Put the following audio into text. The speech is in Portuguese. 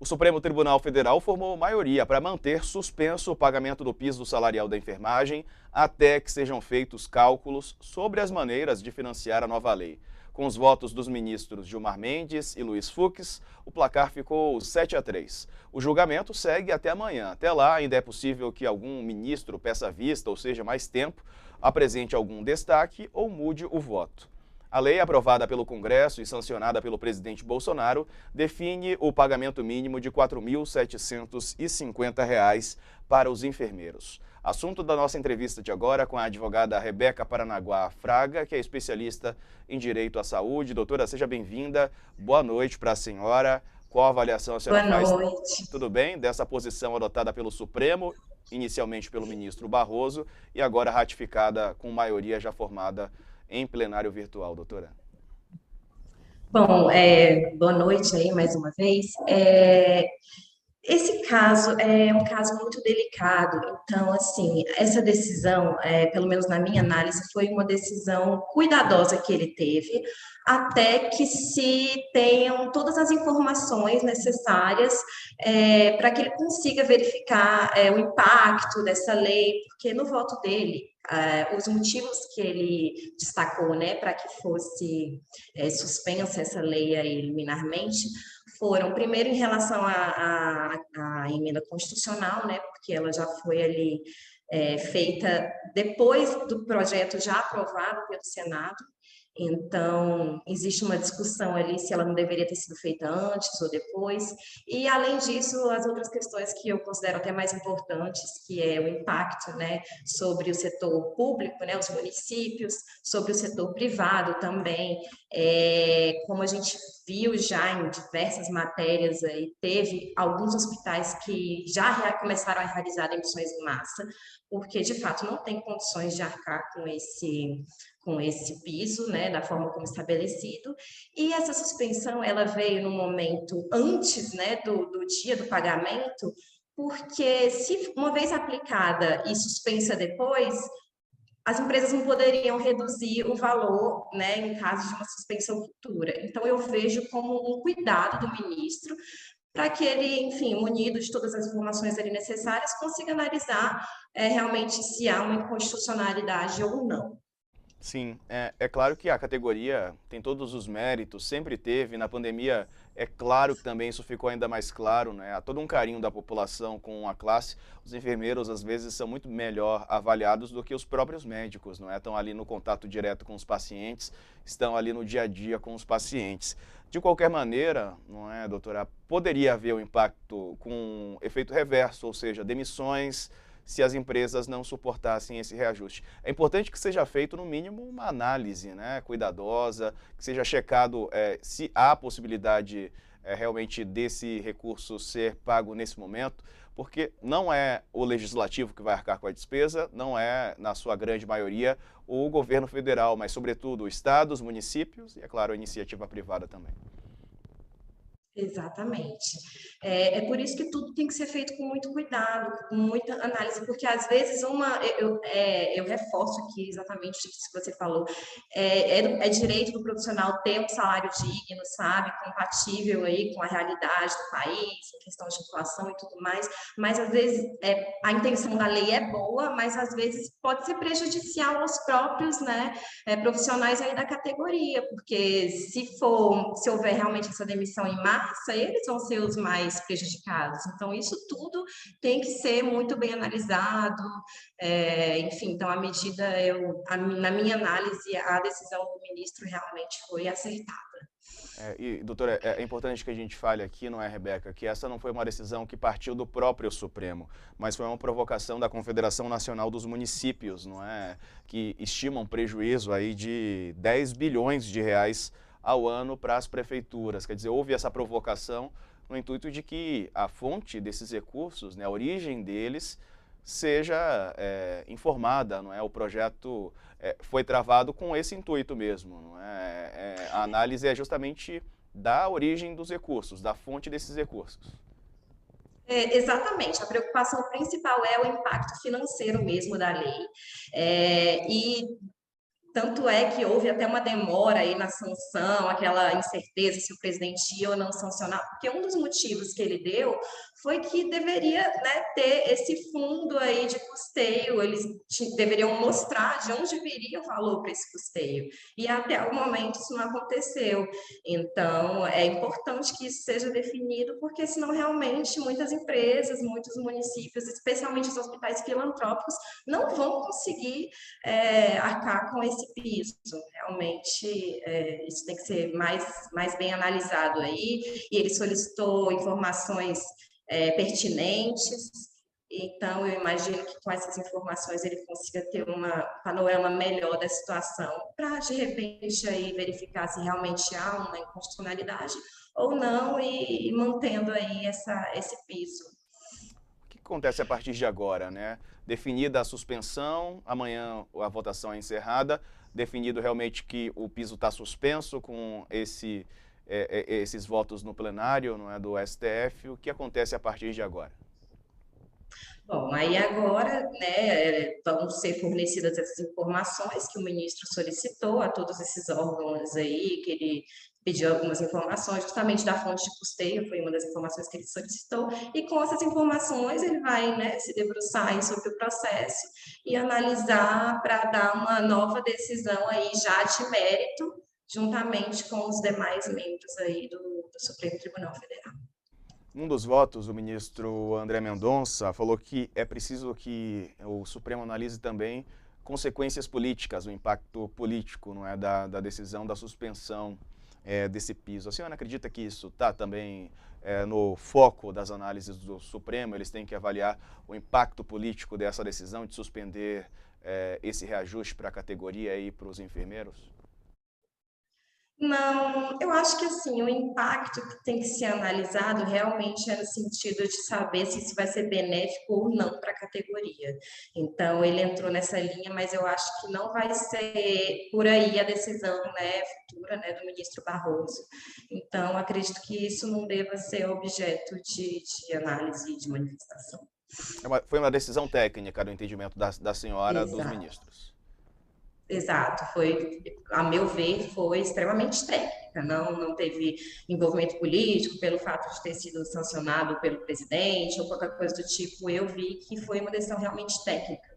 O Supremo Tribunal Federal formou maioria para manter suspenso o pagamento do piso salarial da enfermagem até que sejam feitos cálculos sobre as maneiras de financiar a nova lei. Com os votos dos ministros Gilmar Mendes e Luiz Fux, o placar ficou 7-3. O julgamento segue até amanhã. Até lá, ainda é possível que algum ministro peça vista, ou seja, mais tempo, apresente algum destaque ou mude o voto. A lei, aprovada pelo Congresso e sancionada pelo presidente Bolsonaro, define o pagamento mínimo de R$ 4.750 para os enfermeiros. Assunto da nossa entrevista de agora com a advogada Rebeca Paranaguá Fraga, que é especialista em direito à saúde. Doutora, seja bem-vinda. Boa noite para a senhora. Qual avaliação a senhora Boa faz, noite. tudo bem, dessa posição adotada pelo Supremo, inicialmente pelo ministro Barroso, e agora ratificada com maioria já formada em plenário virtual, doutora? Bom, boa noite aí mais uma vez. Esse caso é um caso muito delicado, então, assim, essa decisão, pelo menos na minha análise, foi uma decisão cuidadosa que ele teve, até que se tenham todas as informações necessárias para que ele consiga verificar o impacto dessa lei, porque no voto dele, os motivos que ele destacou, né, para que fosse suspensa essa lei aí liminarmente, foram, primeiro, em relação à emenda constitucional, né, porque ela já foi ali feita depois do projeto já aprovado pelo Senado, então existe uma discussão ali se ela não deveria ter sido feita antes ou depois, e além disso, as outras questões que eu considero até mais importantes, que é o impacto, né, sobre o setor público, né, os municípios, sobre o setor privado também, como a gente viu já em diversas matérias aí, teve alguns hospitais que já começaram a realizar demissões em massa, porque de fato não tem condições de arcar com esse piso, né, da forma como estabelecido, e essa suspensão, ela veio no momento antes, né, do dia do pagamento, porque se uma vez aplicada e suspensa depois, as empresas não poderiam reduzir o valor, né, em caso de uma suspensão futura. Então, eu vejo como um cuidado do ministro para que ele, enfim, munido de todas as informações ali necessárias, consiga analisar realmente se há uma inconstitucionalidade ou não. Sim, é claro que a categoria tem todos os méritos, sempre teve. Na pandemia, é claro que também isso ficou ainda mais claro, né? Há todo um carinho da população com a classe. Os enfermeiros, às vezes, são muito melhor avaliados do que os próprios médicos, não é? Estão ali no contato direto com os pacientes, estão ali no dia a dia com os pacientes. De qualquer maneira, não é, doutora, poderia haver um impacto com efeito reverso, ou seja, demissões, se as empresas não suportassem esse reajuste. É importante que seja feito, no mínimo, uma análise, né, cuidadosa, que seja checado se há possibilidade realmente desse recurso ser pago nesse momento, porque não é o legislativo que vai arcar com a despesa, não é, na sua grande maioria, o governo federal, mas, sobretudo, o Estado, os municípios e, é claro, a iniciativa privada também. Exatamente. É por isso que tudo tem que ser feito com muito cuidado, com muita análise, porque às vezes eu reforço aqui exatamente isso que você falou, é direito do profissional ter um salário digno, sabe, compatível aí com a realidade do país, em questão de inflação e tudo mais, mas às vezes a intenção da lei é boa, mas às vezes pode ser prejudicial aos próprios, né, profissionais aí da categoria, porque se houver realmente essa demissão em massa, eles vão ser os mais prejudicados. Então, isso tudo tem que ser muito bem analisado. Enfim, então, na minha análise, a decisão do ministro realmente foi acertada. Doutora, é importante que a gente fale aqui, não é, Rebeca, que essa não foi uma decisão que partiu do próprio Supremo, mas foi uma provocação da Confederação Nacional dos Municípios, não é, que estimam prejuízo aí de 10 bilhões de reais ao ano para as prefeituras. Quer dizer, houve essa provocação no intuito de que a fonte desses recursos, né, a origem deles, seja informada, não é? O projeto foi travado com esse intuito mesmo, não é? A análise é justamente da origem dos recursos, da fonte desses recursos. Exatamente, a preocupação principal é o impacto financeiro mesmo da lei. E Tanto é que houve até uma demora aí na sanção, aquela incerteza se o presidente ia ou não sancionar, porque um dos motivos que ele deu foi que deveria, né, ter esse fundo aí de custeio, eles deveriam mostrar de onde viria o valor para esse custeio. E até o momento isso não aconteceu. Então, é importante que isso seja definido, porque senão realmente muitas empresas, muitos municípios, especialmente os hospitais filantrópicos, não vão conseguir arcar com esse piso. Realmente, isso tem que ser mais bem analisado aí. E ele solicitou informações pertinentes. Então, eu imagino que com essas informações ele consiga ter um panorama melhor da situação para, de repente, aí verificar se realmente há uma inconstitucionalidade ou não e mantendo aí esse piso. O que acontece a partir de agora, né? Definida a suspensão, amanhã a votação é encerrada, definido realmente que o piso está suspenso com esses votos no plenário, não é, do STF. O que acontece a partir de agora? Bom, aí agora, né, vão ser fornecidas essas informações que o ministro solicitou a todos esses órgãos aí, que ele pediu algumas informações, justamente da fonte de custeio, foi uma das informações que ele solicitou, e com essas informações ele vai, né, se debruçar aí sobre o processo e analisar para dar uma nova decisão aí já de mérito, juntamente com os demais membros aí do Supremo Tribunal Federal. Num dos votos, o ministro André Mendonça falou que é preciso que o Supremo analise também consequências políticas, o impacto político, não é, da decisão da suspensão desse piso. A senhora acredita que isso está também no foco das análises do Supremo? Eles têm que avaliar o impacto político dessa decisão de suspender esse reajuste para a categoria e para os enfermeiros? Não, eu acho que assim, o impacto que tem que ser analisado realmente é no sentido de saber se isso vai ser benéfico ou não para a categoria. Então, ele entrou nessa linha, mas eu acho que não vai ser por aí a decisão, né, futura, né, do ministro Barroso. Então, acredito que isso não deva ser objeto de análise e de manifestação. Foi uma decisão técnica do entendimento da senhora, dos Exato. ministros. Exato, foi, a meu ver, foi extremamente técnica, não teve envolvimento político pelo fato de ter sido sancionado pelo presidente ou qualquer coisa do tipo. Eu vi que foi uma decisão realmente técnica.